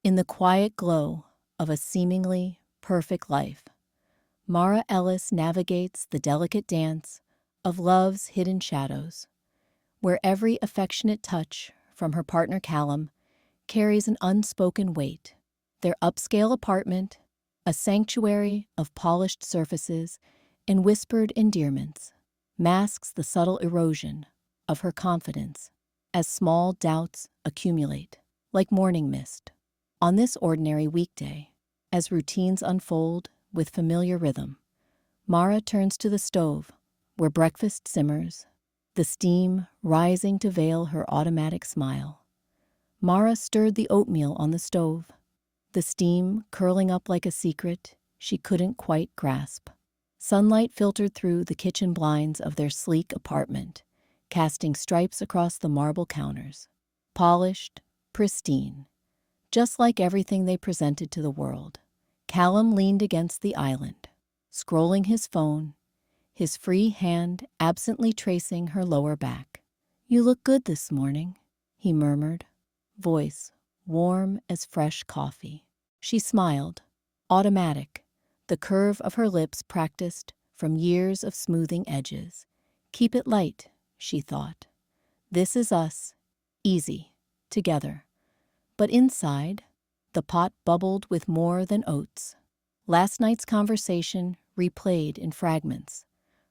In the quiet glow of a seemingly perfect life, Mara Ellis navigates the delicate dance of love's hidden shadows, where every affectionate touch from her partner Callum carries an unspoken weight. Their upscale apartment, a sanctuary of polished surfaces and whispered endearments, masks the subtle erosion of her confidence as small doubts accumulate, like morning mist. On this ordinary weekday, as routines unfold with familiar rhythm, Mara turns to the stove where breakfast simmers, the steam rising to veil her automatic smile. Mara stirred the oatmeal on the stove, the steam curling up like a secret she couldn't quite grasp. Sunlight filtered through the kitchen blinds of their sleek apartment, casting stripes across the marble counters. Polished, pristine, just like everything they presented to the world. Callum leaned against the island, scrolling his phone, his free hand absently tracing her lower back. "You look good this morning," he murmured, voice warm as fresh coffee. She smiled, automatic, the curve of her lips practiced from years of smoothing edges. "Keep it light," she thought. "This is us, easy, together." But inside, the pot bubbled with more than oats. Last night's conversation replayed in fragments.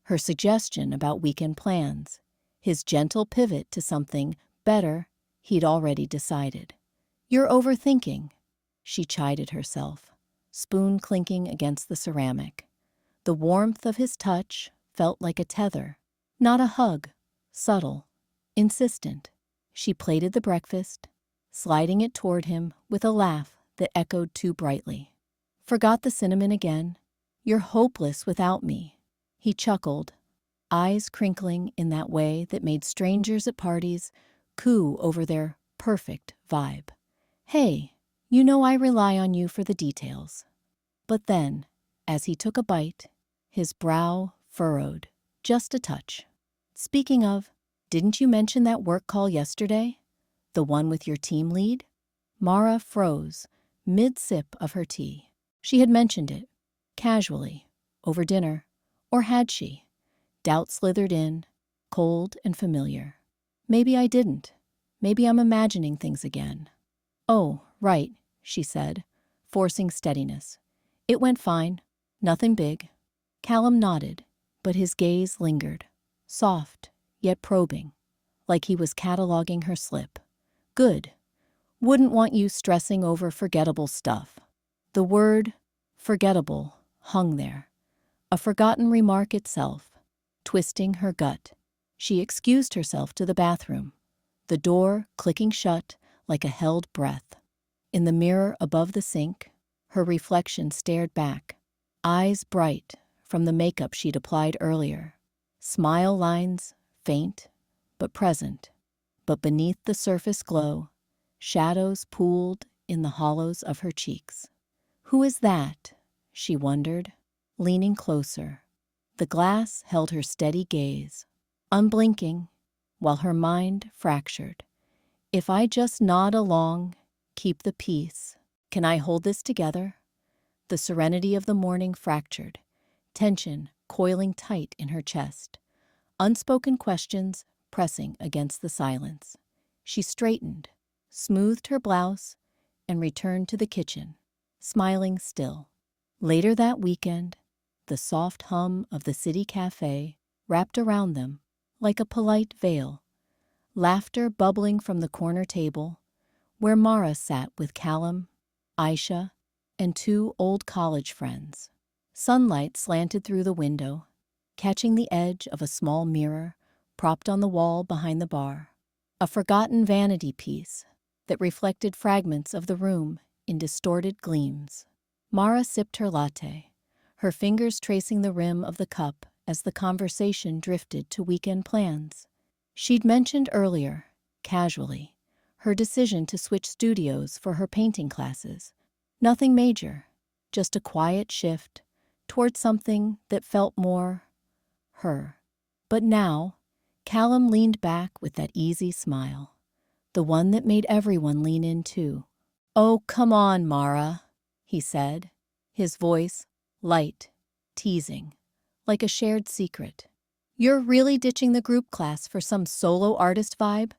Her suggestion about weekend plans, his gentle pivot to something better he'd already decided. "You're overthinking," she chided herself, spoon clinking against the ceramic. The warmth of his touch felt like a tether, not a hug, subtle, insistent. She plated the breakfast, sliding it toward him with a laugh that echoed too brightly. "Forgot the cinnamon again? You're hopeless without me." He chuckled, eyes crinkling in that way that made strangers at parties coo over their perfect vibe. "Hey, you know I rely on you for the details." But then, as he took a bite, his brow furrowed, just a touch. "Speaking of, didn't you mention that work call yesterday? The one with your team lead?" Mara froze, mid-sip of her tea. She had mentioned it, casually, over dinner. Or had she? Doubt slithered in, cold and familiar. "Maybe I didn't. Maybe I'm imagining things again." "Oh, right," she said, forcing steadiness. "It went fine. Nothing big." Callum nodded, but his gaze lingered, soft yet probing, like he was cataloging her slip. "Good. Wouldn't want you stressing over forgettable stuff." The word forgettable hung there, a forgotten remark itself, twisting her gut. She excused herself to the bathroom, the door clicking shut like a held breath. In the mirror above the sink, her reflection stared back, eyes bright from the makeup she'd applied earlier, smile lines faint but present. But beneath the surface glow, shadows pooled in the hollows of her cheeks. "Who is that?" she wondered, leaning closer. The glass held her steady gaze, unblinking, while her mind fractured. "If I just nod along, keep the peace, can I hold this together?" The serenity of the morning fractured, tension coiling tight in her chest, unspoken questions pressing against the silence. She straightened, smoothed her blouse, and returned to the kitchen, smiling still. Later that weekend, the soft hum of the city cafe wrapped around them like a polite veil, laughter bubbling from the corner table, where Mara sat with Callum, Aisha, and two old college friends. Sunlight slanted through the window, catching the edge of a small mirror propped on the wall behind the bar, a forgotten vanity piece that reflected fragments of the room in distorted gleams. Mara sipped her latte, her fingers tracing the rim of the cup as the conversation drifted to weekend plans. She'd mentioned earlier, casually, her decision to switch studios for her painting classes. Nothing major, just a quiet shift toward something that felt more her. But now, Callum leaned back with that easy smile, the one that made everyone lean in too. Oh, come on, Mara, he said, his voice light, teasing, like a shared secret. You're really ditching the group class for some solo artist vibe?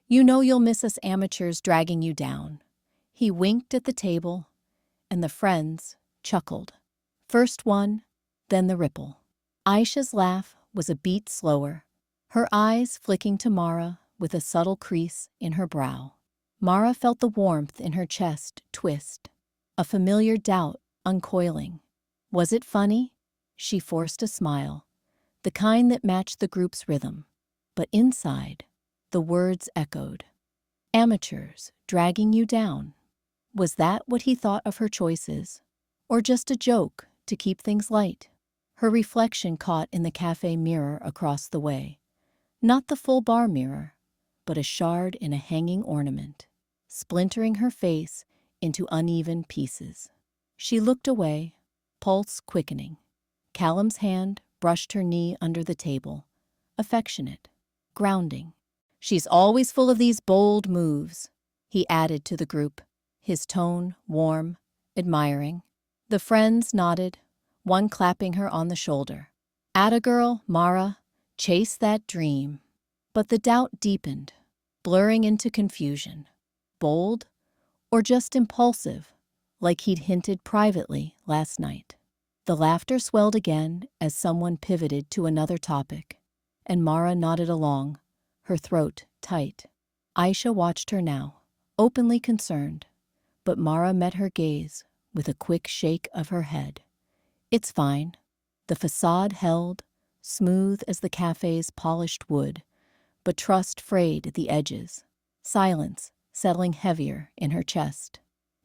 You know you'll miss us amateurs dragging you down. He winked at the table, and the friends chuckled. First one, then the ripple. Aisha's laugh was a beat slower, her eyes flicking to Mara with a subtle crease in her brow. Mara felt the warmth in her chest twist, a familiar doubt uncoiling. Was it funny? She forced a smile, the kind that matched the group's rhythm. But inside, the words echoed. Amateurs dragging you down. Was that what he thought of her choices? Or just a joke to keep things light? Her reflection caught in the cafe mirror across the way. Not the full bar mirror, but a shard in a hanging ornament, splintering her face into uneven pieces. She looked away, pulse quickening. Callum's hand brushed her knee under the table, affectionate, grounding. She's always full of these bold moves, he added to the group, his tone warm, admiring. The friends nodded, one clapping her on the shoulder. Atta girl, Mara, chase that dream. But the doubt deepened, blurring into confusion. Bold or just impulsive, like he'd hinted privately last night. The laughter swelled again as someone pivoted to another topic, and Mara nodded along, her throat tight. Aisha watched her now, openly concerned, but Mara met her gaze with a quick shake of her head. It's fine. The facade held, smooth as the cafe's polished wood, but trust frayed at the edges, silence settling heavier in her chest.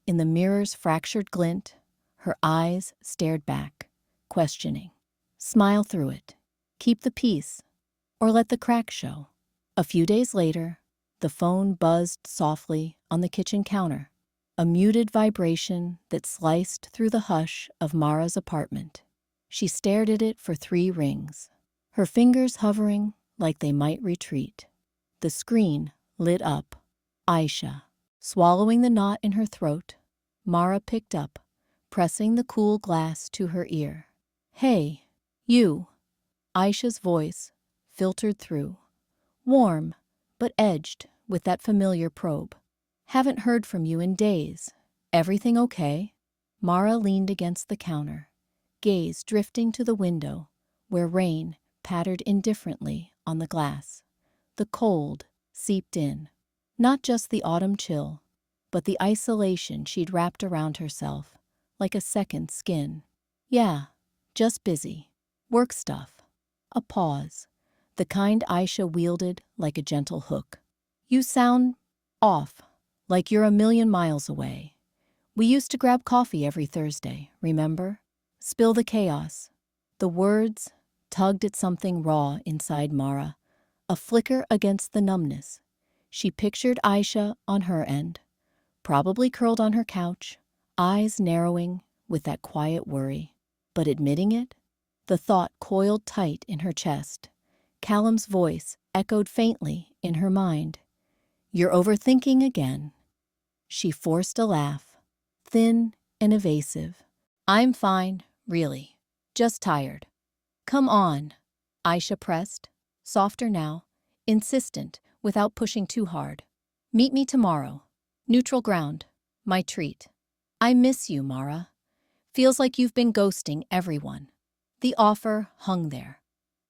In the mirror's fractured glint, her eyes stared back, questioning. Smile through it. Keep the peace, or let the crack show. A few days later, the phone buzzed softly on the kitchen counter, a muted vibration that sliced through the hush of Mara's apartment. She stared at it for 3 rings, her fingers hovering like they might retreat. The screen lit up. Aisha, swallowing the knot in her throat, Mara picked up, pressing the cool glass to her ear. Hey, you. Aisha's voice filtered through, warm but edged with that familiar probe. Haven't heard from you in days. Everything okay? Mara leaned against the counter, gaze drifting to the window, where rain pattered indifferently on the glass. The cold seeped in, not just the autumn chill, but the isolation she'd wrapped around herself, like a second skin. Yeah, just busy. Work stuff. A pause, the kind Aisha wielded like a gentle hook. You sound off, like you're a million miles away. We used to grab coffee every Thursday, remember? Spill the chaos. The words tugged at something raw inside Mara, a flicker against the numbness. She pictured Aisha on her end, probably curled on her couch, eyes narrowing with that quiet worry. But admitting it, the thought coiled tight in her chest. Callum's voice echoed faintly in her mind. You're overthinking again. She forced a laugh, thin and evasive. I'm fine, really. Just tired. Come on, Aisha pressed, softer now, insistent without pushing too hard. Meet me tomorrow. Neutral ground. My treat. I miss you, Mara. Feels like you've been ghosting everyone. The offer hung there.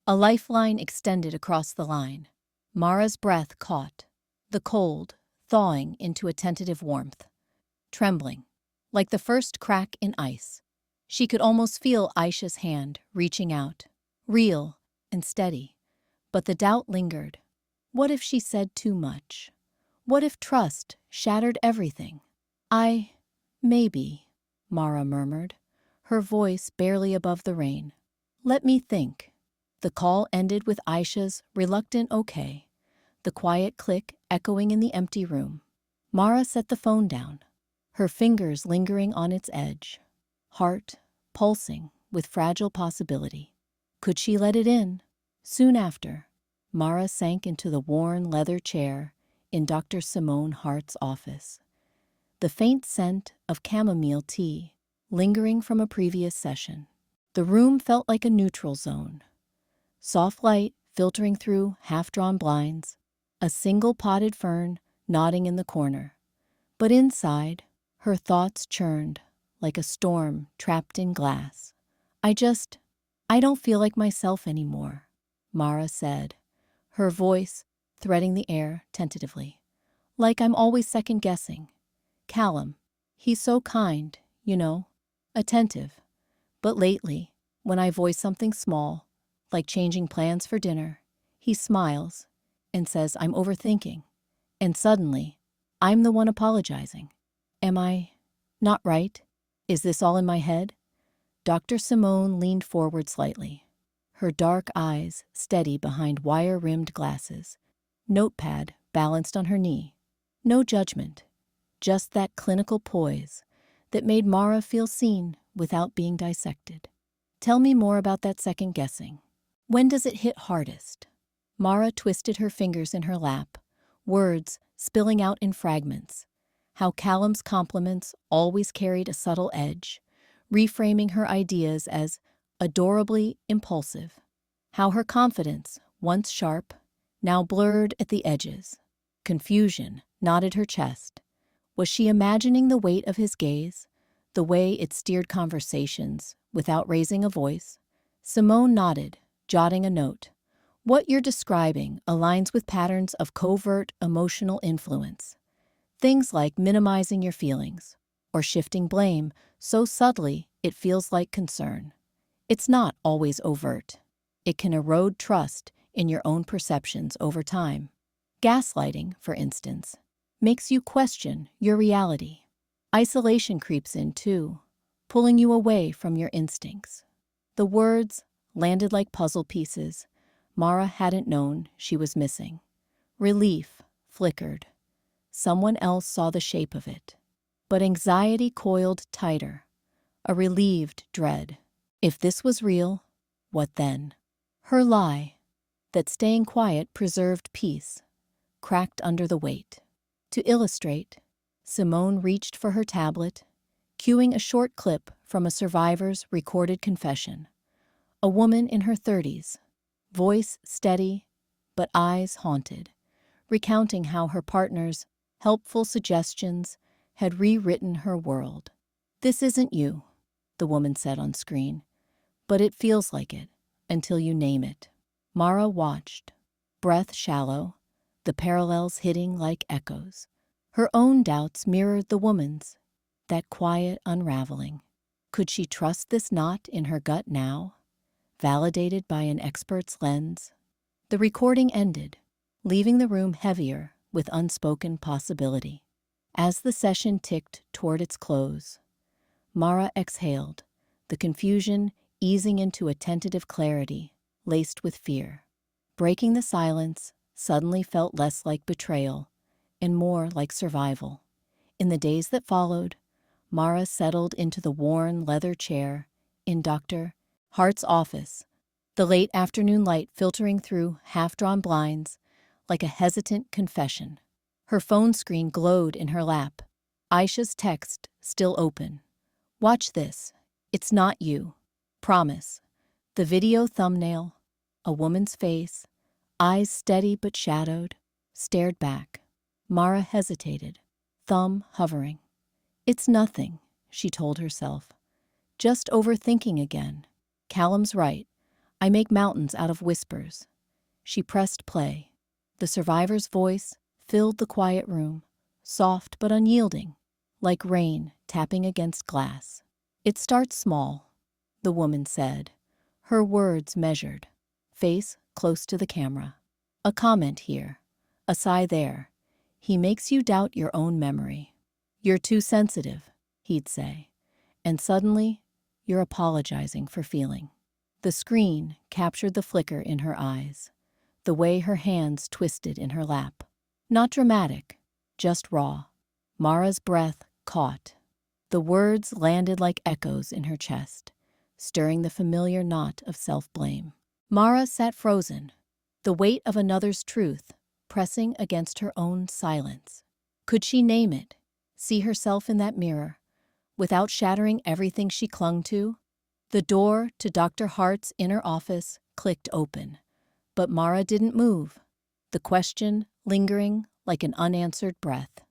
A lifeline extended across the line. Mara's breath caught, the cold thawing into a tentative warmth. Trembling, like the first crack in ice. She could almost feel Aisha's hand reaching out, real and steady. But the doubt lingered. What if she said too much? What if trust shattered everything? Maybe, Mara murmured, her voice barely above the rain. Let me think. The call ended with Aisha's reluctant okay, the quiet click echoing in the empty room. Mara set the phone down, her fingers lingering on its edge, heart pulsing with fragile possibility. Could she let it in? Soon after, Mara sank into the worn leather chair in Dr. Simone Hart's office. the faint scent of chamomile tea lingering from a previous session. The room felt like a neutral zone. Soft light filtering through half-drawn blinds, a single potted fern nodding in the corner. But inside, her thoughts churned like a storm trapped in glass. I don't feel like myself anymore, Mara said, her voice threading the air tentatively. Like I'm always second-guessing. Callum, he's so kind, attentive. But lately, when I voice something small, like changing plans for dinner, he smiles and says I'm overthinking. And suddenly, I'm the one apologizing. Am I not right? Is this all in my head? Dr. Simone leaned forward slightly, her dark eyes steady behind wire-rimmed glasses, notepad balanced on her knee. No judgment, just that clinical poise that made Mara feel seen without being dissected. Tell me more about that second guessing. When does it hit hardest? Mara twisted her fingers in her lap, words spilling out in fragments. How Callum's compliments always carried a subtle edge, reframing her ideas as adorably impulsive. How her confidence, once sharp, now blurred at the edges. Confusion knotted her chest. Was she imagining the weight of his gaze, the way it steered conversations without raising a voice? Simone nodded, jotting a note. What you're describing aligns with patterns of covert emotional influence. Things like minimizing your feelings or shifting blame so subtly it feels like concern. It's not always overt. It can erode trust in your own perceptions over time. Gaslighting, for instance, makes you question your reality. Isolation creeps in too, pulling you away from your instincts. The words landed like puzzle pieces Mara hadn't known she was missing. Relief flickered. Someone else saw the shape of it. But anxiety coiled tighter, a relieved dread. If this was real, what then? Her lie, that staying quiet preserved peace, cracked under the weight. To illustrate, Simone reached for her tablet, cueing a short clip from a survivor's recorded confession. A woman in her 30s, voice steady but eyes haunted, recounting how her partner's helpful suggestions had rewritten her world. "This isn't you," the woman said on screen, "but it feels like it until you name it." Mara watched, breath shallow, the parallels hitting like echoes. Her own doubts mirrored the woman's, that quiet unraveling. Could she trust this knot in her gut now, validated by an expert's lens? The recording ended, leaving the room heavier with unspoken possibility. As the session ticked toward its close, Mara exhaled, the confusion easing into a tentative clarity laced with fear. Breaking the silence suddenly felt less like betrayal and more like survival. In the days that followed, Mara settled into the worn leather chair in Dr. Hart's office, the late afternoon light filtering through half-drawn blinds like a hesitant confession. Her phone screen glowed in her lap, Aisha's text still open. "Watch this. It's not you. Promise." The video thumbnail, a woman's face, eyes steady but shadowed, stared back. Mara hesitated, thumb hovering. "It's nothing," she told herself. "Just overthinking again. Callum's right. I make mountains out of whispers." She pressed play. The survivor's voice filled the quiet room, soft but unyielding, like rain tapping against glass. "It starts small," the woman said, her words measured, face close to the camera. "A comment here, a sigh there. He makes you doubt your own memory. You're too sensitive," he'd say, and suddenly you're apologizing for feeling. The screen captured the flicker in her eyes, the way her hands twisted in her lap. Not dramatic, just raw. Mara's breath caught. The words landed like echoes in her chest, stirring the familiar knot of self-blame. Mara sat frozen, the weight of another's truth pressing against her own silence. Could she name it, see herself in that mirror, without shattering everything she clung to. The door to Dr. Hart's inner office clicked open, but Mara didn't move, the question lingering like an unanswered breath.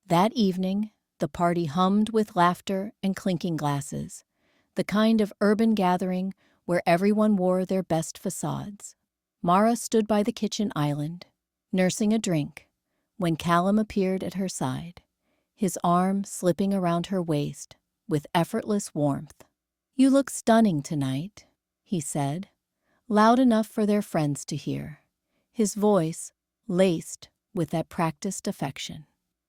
That evening, the party hummed with laughter and clinking glasses, the kind of urban gathering where everyone wore their best facades. Mara stood by the kitchen island, nursing a drink, when Callum appeared at her side, his arm slipping around her waist with effortless warmth. "You look stunning tonight," he said, loud enough for their friends to hear, his voice laced with that practiced affection.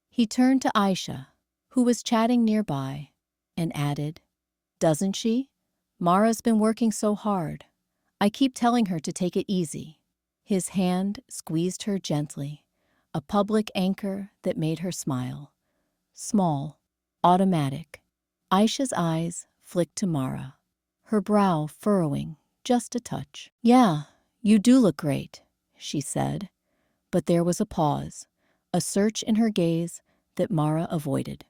He turned to Aisha, who was chatting nearby, and added, "Doesn't she? Mara's been working so hard. I keep telling her to take it easy." His hand squeezed her gently, a public anchor that made her smile. Small, automatic. Aisha's eyes flicked to Mara, her brow furrowing just a touch. "Yeah, you do look great," she said, but there was a pause, a search in her gaze that Mara avoided.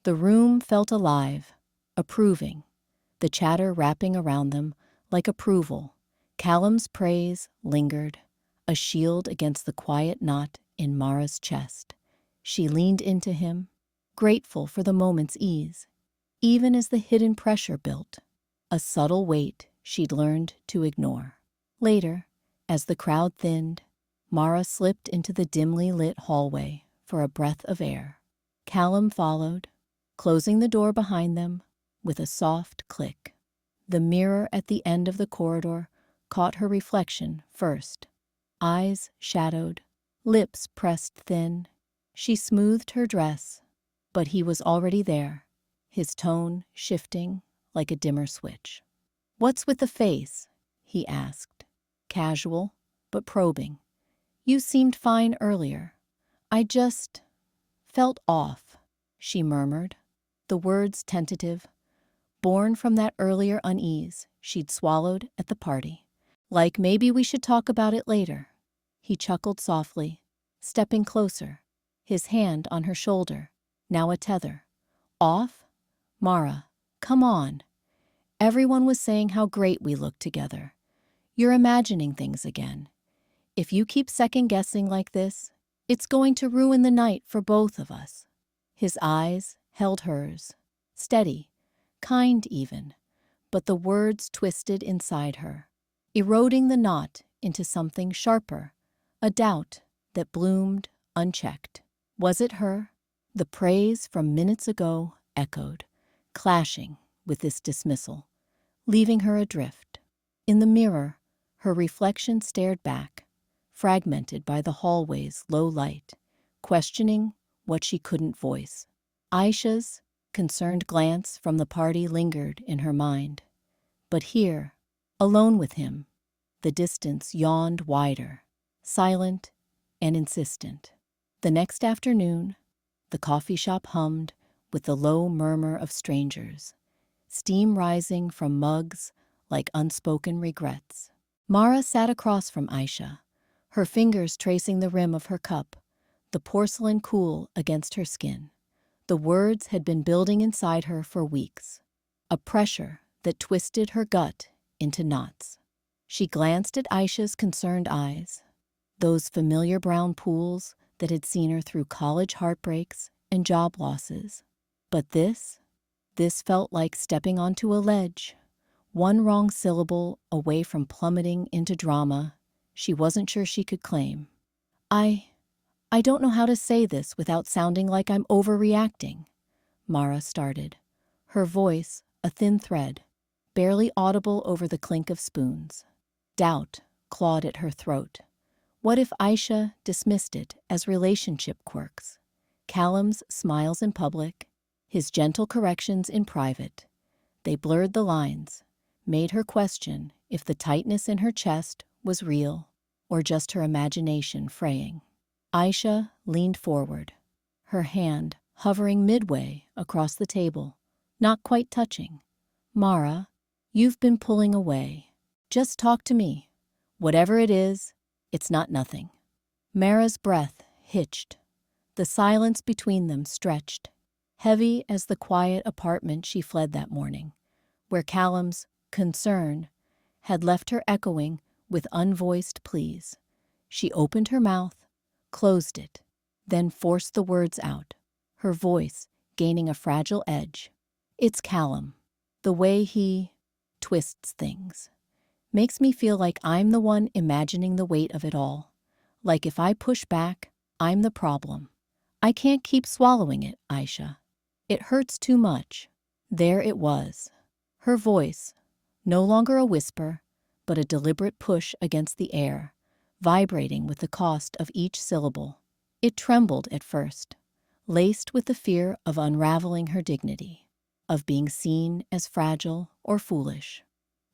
The room felt alive, approving, the chatter wrapping around them like approval. Callum's praise lingered, a shield against the quiet knot in Mara's chest. She leaned into him, grateful for the moment's ease, even as the hidden pressure built, a subtle weight she'd learned to ignore. Later, as the crowd thinned, Mara slipped into the dimly lit hallway for a breath of air. Callum followed, closing the door behind them with a soft click. The mirror at the end of the corridor caught her reflection first. Eyes shadowed, lips pressed thin. She smoothed her dress, but he was already there, his tone shifting like a dimmer switch. "What's with the face?" he asked, casual but probing. "You seemed fine earlier. I just felt off," she murmured, the words tentative, born from that earlier unease she'd swallowed at the party. "Like maybe we should talk about it later." He chuckled softly, stepping closer, his hand on her shoulder, now a tether. "Off? Mara, come on. Everyone was saying how great we looked together. You're imagining things again. If you keep second-guessing like this, it's going to ruin the night for both of us." His eyes held hers, steady, kind even, but the words twisted inside her, eroding the knot into something sharper, a doubt that bloomed unchecked. Was it her? The praise from minutes ago echoed, clashing with this dismissal, leaving her adrift. In the mirror, her reflection stared back, fragmented by the hallway's low light, questioning what she couldn't voice. Aisha's concerned glance from the party lingered in her mind. But here, alone with him, the distance yawned wider, silent and insistent. The next afternoon, the coffee shop hummed with the low murmur of strangers, steam rising from mugs like unspoken regrets. Mara sat across from Aisha, her fingers tracing the rim of her cup, the porcelain cool against her skin. The words had been building inside her for weeks, a pressure that twisted her gut into knots. She glanced at Aisha's concerned eyes, those familiar brown pools that had seen her through college heartbreaks and job losses. But this felt like stepping onto a ledge, one wrong syllable away from plummeting into drama she wasn't sure she could claim. I don't know how to say this without sounding like I'm overreacting," Mara started, her voice a thin thread, barely audible over the clink of spoons. Doubt clawed at her throat. What if Aisha dismissed it as relationship quirks? Callum's smiles in public, his gentle corrections in private. They blurred the lines, made her question if the tightness in her chest was real or just her imagination fraying. Aisha leaned forward, her hand hovering midway across the table, not quite touching. "Mara, you've been pulling away. Just talk to me. Whatever it is, it's not nothing." Mara's breath hitched. The silence between them stretched, heavy as the quiet apartment she fled that morning, where Callum's concern had left her echoing with unvoiced pleas. She opened her mouth, closed it, then forced the words out, her voice gaining a fragile edge. It's Callum. The way he twists things makes me feel like I'm the one imagining the weight of it all. Like if I push back, I'm the problem. I can't keep swallowing it, Aisha. It hurts too much. There it was. Her voice, no longer a whisper, but a deliberate push against the air, vibrating with the cost of each syllable. It trembled at first, laced with the fear of unraveling her dignity, of being seen as fragile or foolish.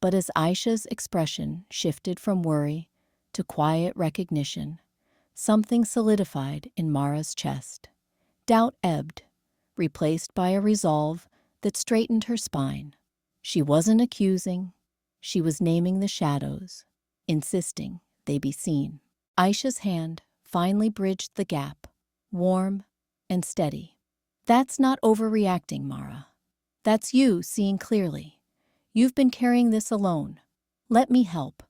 But as Aisha's expression shifted from worry to quiet recognition, something solidified in Mara's chest. Doubt ebbed, replaced by a resolve that straightened her spine. She wasn't accusing, she was naming the shadows, insisting they be seen. Aisha's hand finally bridged the gap, warm and steady. That's not overreacting, Mara. That's you seeing clearly. You've been carrying this alone. Let me help.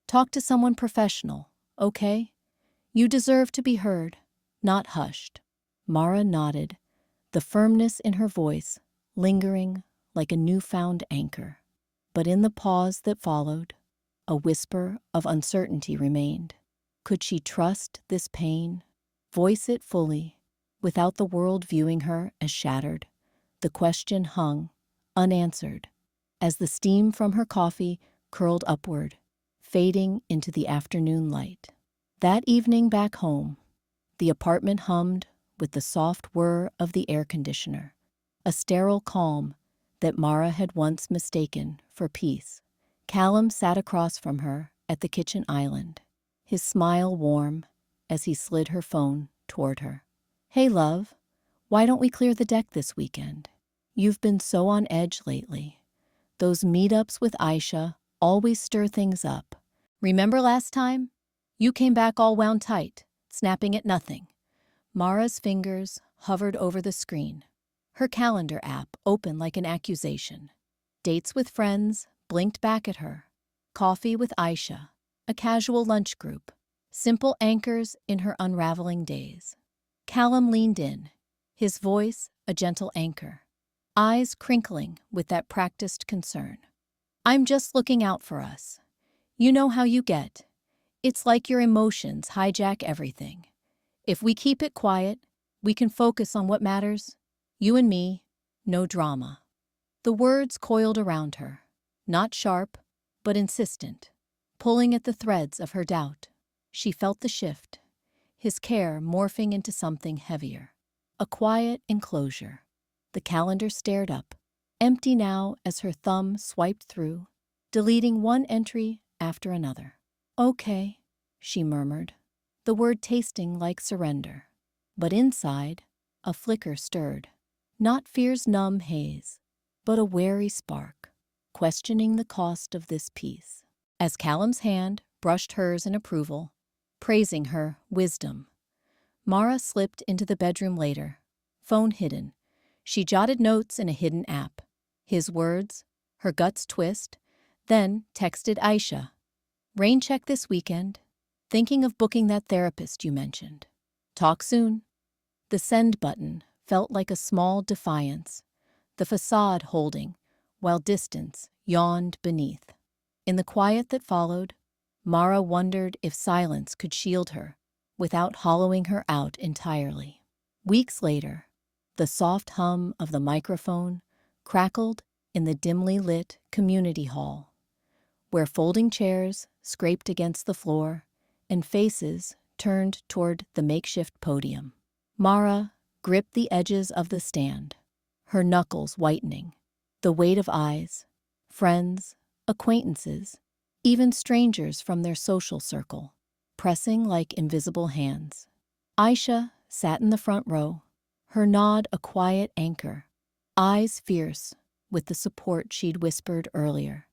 Talk to someone professional, okay? You deserve to be heard, not hushed. Mara nodded, the firmness in her voice lingering like a newfound anchor. But in the pause that followed, a whisper of uncertainty remained. Could she trust this pain? Voice it fully, without the world viewing her as shattered? The question hung, unanswered, as the steam from her coffee curled upward, fading into the afternoon light. That evening back home, the apartment hummed with the soft whir of the air conditioner, a sterile calm that Mara had once mistaken for peace. Callum sat across from her at the kitchen island, his smile warm as he slid her phone toward her. Hey, love, why don't we clear the deck this weekend? You've been so on edge lately. Those meetups with Aisha always stir things up. Remember last time? You came back all wound tight, snapping at nothing. Mara's fingers hovered over the screen, her calendar app open like an accusation. Dates with friends blinked back at her. Coffee with Aisha, a casual lunch group, simple anchors in her unraveling days. Callum leaned in, his voice a gentle anchor, eyes crinkling with that practiced concern. I'm just looking out for us. You know how you get. It's like your emotions hijack everything. If we keep it quiet, we can focus on what matters. You and me, no drama. The words coiled around her, not sharp, but insistent, pulling at the threads of her doubt. She felt the shift, his care morphing into something heavier. A quiet enclosure. The calendar stared up, empty now as her thumb swiped through, deleting one entry after another. Okay, she murmured, the word tasting like surrender. But inside, a flicker stirred. Not fear's numb haze, but a wary spark, questioning the cost of this peace. As Callum's hand brushed hers in approval, praising her wisdom, Mara slipped into the bedroom later, phone hidden. She jotted notes in a hidden app. His words, her guts twist, then texted Aisha. Rain check this weekend. Thinking of booking that therapist you mentioned. Talk soon. The send button felt like a small defiance, the facade holding, while distance yawned beneath. In the quiet that followed, Mara wondered if silence could shield her without hollowing her out entirely. Weeks later, the soft hum of the microphone crackled in the dimly lit community hall, where folding chairs scraped against the floor and faces turned toward the makeshift podium. Mara gripped the edges of the stand, her knuckles whitening, the weight of eyes, friends, acquaintances, even strangers from their social circle, pressing like invisible hands. Aisha sat in the front row, her nod a quiet anchor, eyes fierce with the support she'd whispered earlier.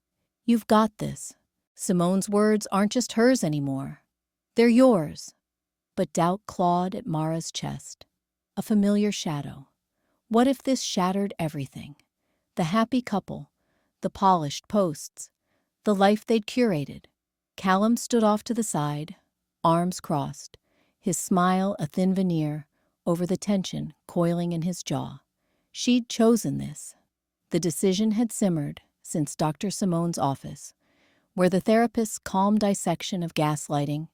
You've got this. Simone's words aren't just hers anymore. They're yours. But doubt clawed at Mara's chest, a familiar shadow. What if this shattered everything? The happy couple, the polished posts, the life they'd curated. Callum stood off to the side, arms crossed, his smile a thin veneer over the tension coiling in his jaw. She'd chosen this. The decision had simmered since Dr. Simone's office, where the therapist's calm dissection of gaslighting,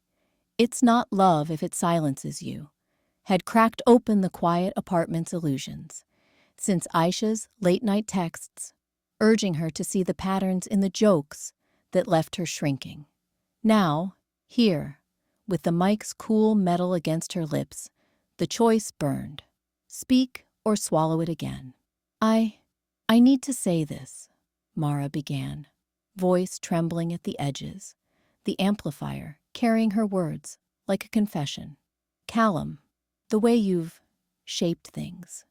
"It's not love if it silences you," had cracked open the quiet apartment's illusions. Since Aisha's late-night texts, urging her to see the patterns in the jokes that left her shrinking. Now, here, with the mic's cool metal against her lips, the choice burned. Speak or swallow it again. I need to say this," Mara began, voice trembling at the edges, the amplifier carrying her words like a confession. "Callum, the way you've shaped things,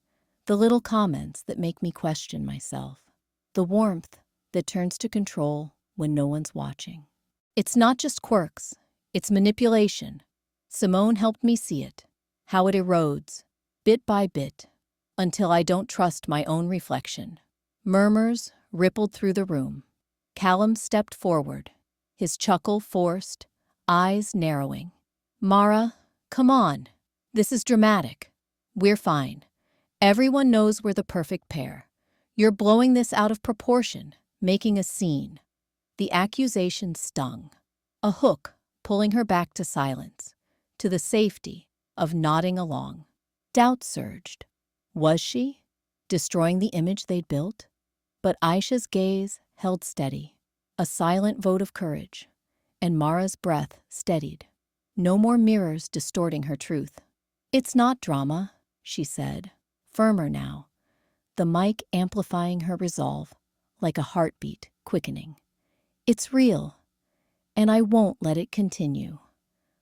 the little comments that make me question myself, the warmth that turns to control when no one's watching. It's not just quirks, it's manipulation. Simone helped me see it, how it erodes, bit by bit, until I don't trust my own reflection." Murmurs rippled through the room. Callum stepped forward, his chuckle forced, eyes narrowing. "Mara, come on. This is dramatic. We're fine. Everyone knows we're the perfect pair. You're blowing this out of proportion, making a scene." The accusation stung, a hook pulling her back to silence, to the safety of nodding along. Doubt surged. Was she destroying the image they'd built? But Aisha's gaze held steady, a silent vote of courage, and Mara's breath steadied. No more mirrors distorting her truth. "It's not drama," she said, firmer now, the mic amplifying her resolve like a heartbeat quickening. "It's real, and I won't let it continue.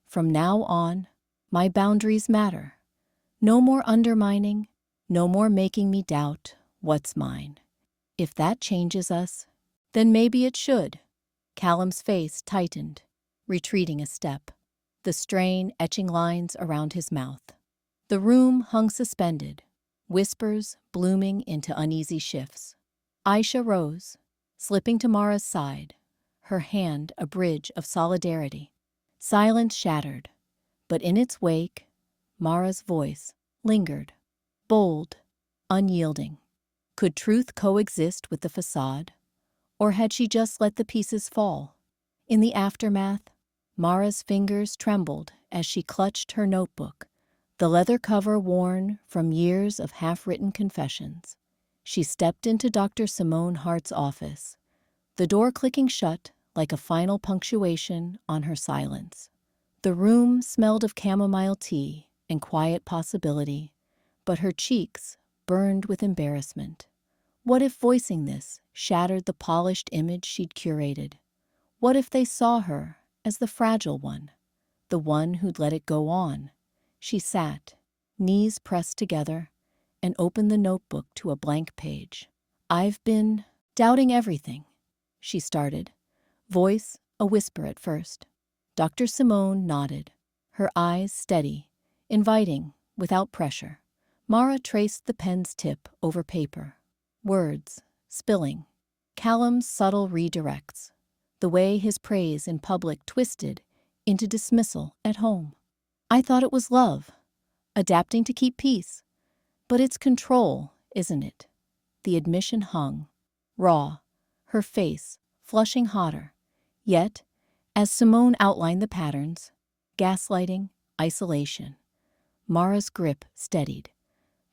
From now on, my boundaries matter. No more undermining, no more making me doubt what's mine. If that changes us, then maybe it should." Callum's face tightened, retreating a step, the strain etching lines around his mouth. The room hung suspended, whispers blooming into uneasy shifts. Aisha rose, slipping to Mara's side, her hand a bridge of solidarity. Silence shattered, but in its wake, Mara's voice lingered, bold, unyielding. Could truth coexist with the facade, or had she just let the pieces fall? In the aftermath, Mara's fingers trembled as she clutched her notebook, the leather cover worn from years of half-written confessions. She stepped into Dr. Simone Hart's office, the door clicking shut like a final punctuation on her silence. The room smelled of chamomile tea and quiet possibility, but her cheeks burned with embarrassment. What if voicing this shattered the polished image she'd curated? What if they saw her as the fragile one, the one who'd let it go on? She sat, knees pressed together, and opened the notebook to a blank page. "I've been doubting everything," she started, voice a whisper at first. Dr. Simone nodded, her eyes steady, inviting without pressure. Mara traced the pen's tip over paper, words spilling. Callum's subtle redirects, the way his praise in public twisted into dismissal at home. "I thought it was love, adapting to keep peace. But it's control, isn't it?" The admission hung, raw, her face flushing hotter. Yet, as Simone outlined the patterns, gaslighting, isolation, Mara's grip steadied.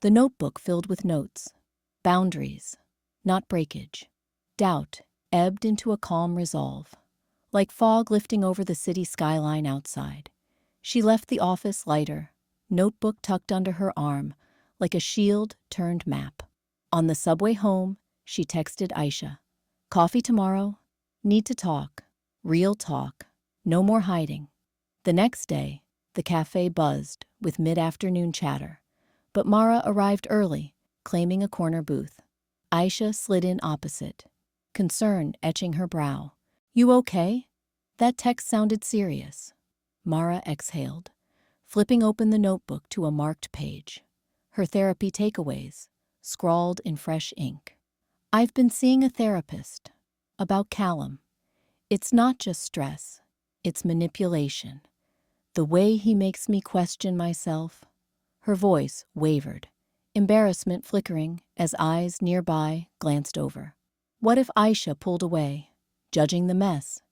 The notebook filled with notes, boundaries, not breakage. Doubt ebbed into a calm resolve, like fog lifting over the city skyline outside. She left the office lighter, notebook tucked under her arm, like a shield-turned map. On the subway home, she texted Aisha, "Coffee tomorrow? Need to talk. Real talk. No more hiding." The next day, the cafe buzzed with mid-afternoon chatter, but Mara arrived early, claiming a corner booth. Aisha slid in opposite, concern etching her brow. "You okay?" That text sounded serious. Mara exhaled, flipping open the notebook to a marked page. Her therapy takeaways, scrawled in fresh ink. I've been seeing a therapist about Callum. It's not just stress, it's manipulation. The way he makes me question myself. Her voice wavered, embarrassment flickering as eyes nearby glanced over. What if Aisha pulled away, judging the mess?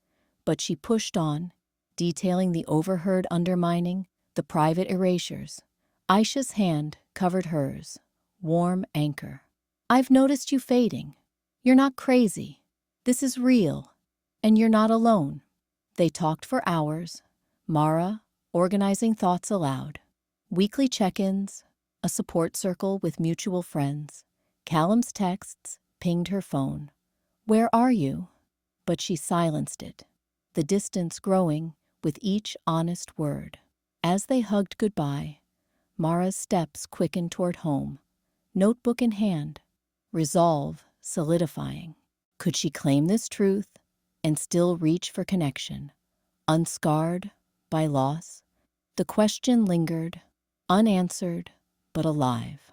But she pushed on, detailing the overheard undermining, the private erasures. Aisha's hand covered hers, warm anchor. I've noticed you fading. You're not crazy. This is real. And you're not alone. They talked for hours, Mara organizing thoughts aloud. Weekly check-ins, a support circle with mutual friends. Callum's texts pinged her phone. Where are you? But she silenced it, the distance growing with each honest word. As they hugged goodbye, Mara's steps quickened toward home, notebook in hand, resolve solidifying. Could she claim this truth and still reach for connection, unscarred by loss? The question lingered, unanswered but alive.